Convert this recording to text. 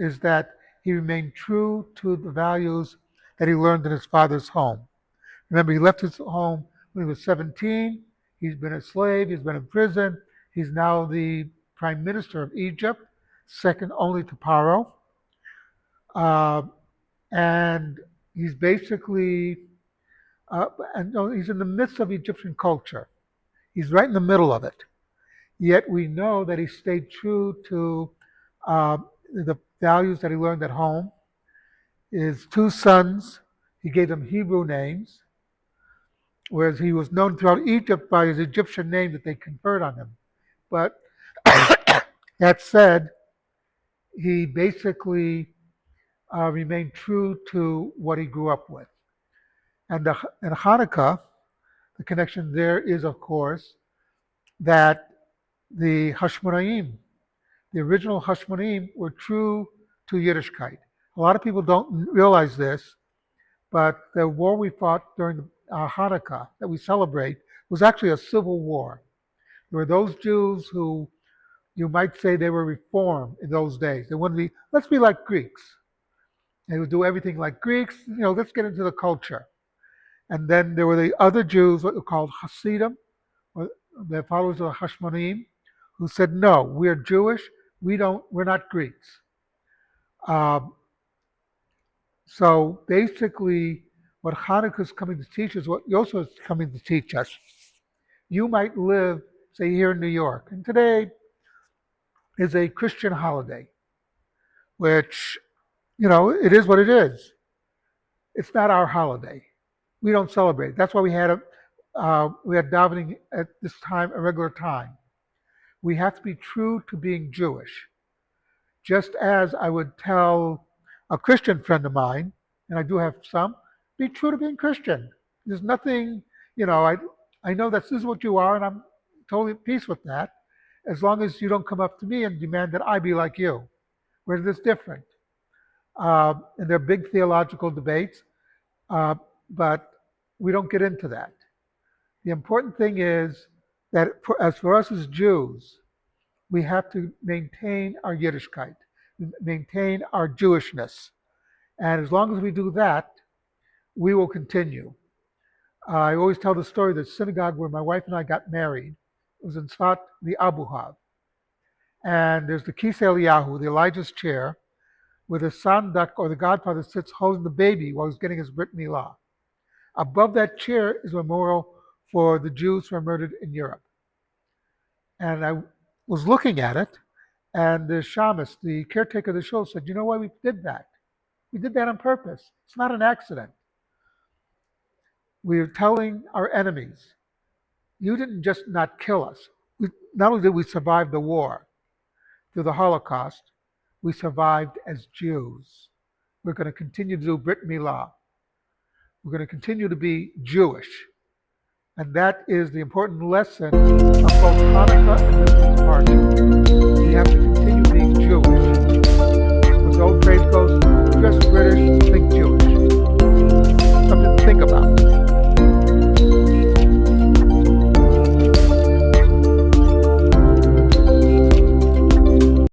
is that he remained true to the values that he learned in his father's home. Remember, he left his home when he was 17. He's been a slave. He's been in prison. He's now the prime minister of Egypt, second only to Pharaoh. Uh, and he's basically, and no, he's in the midst of Egyptian culture. He's right in the middle of it. Yet we know that he stayed true to uh, the values that he learned at home. His two sons, he gave them Hebrew names, whereas he was known throughout Egypt by his Egyptian name that they conferred on him. But that said, he basically remained true to what he grew up with. And in Hanukkah, the connection there is, of course, that the Hashmonaim, the original Hashmonaim, were true to Yiddishkeit. A lot of people don't realize this, but the war we fought during Hanukkah that we celebrate was actually a civil war. There were those Jews who you might say they were reformed in those days. They wanted to be, let's be like Greeks. They would do everything like Greeks. Let's get into the culture. And then there were the other Jews, what were called Hasidim, or the followers of the Hashmonaim, who said, no, we're Jewish. We're not Greeks. Um, so basically, what Hanukkah is coming to teach us, what Yosef is coming to teach us. You might live, say, here in New York, and today is a Christian holiday, which, it is what it is. It's not our holiday. We don't celebrate it. That's why we had davening at this time, a regular time. We have to be true to being Jewish. Just as I would tell a Christian friend of mine, and I do have some, be true to being Christian. There's nothing, I know that this is what you are, and I'm totally at peace with that, as long as you don't come up to me and demand that I be like you. Where this different? And there are big theological debates, but we don't get into that. The important thing is that as for us as Jews, we have to maintain our Yiddishkeit, maintain our Jewishness. And as long as we do that, we will continue. I always tell the story of the synagogue where my wife and I got married. It was in Tzfat, the Abuhav. And there's the Kisei Eliyahu, the Elijah's chair, where the sandak or the godfather sits holding the baby while he's getting his Brit Milah. Above that chair is a memorial for the Jews who were murdered in Europe. And I was looking at it, and the shamus, the caretaker of the show, said, you know why we did that? We did that on purpose. It's not an accident. We are telling our enemies, you didn't just not kill us. Not only did we survive the war, through the Holocaust, we survived as Jews. We're going to continue to do Brit Milah. We're going to continue to be Jewish. And that is the important lesson of both Hanukkah and this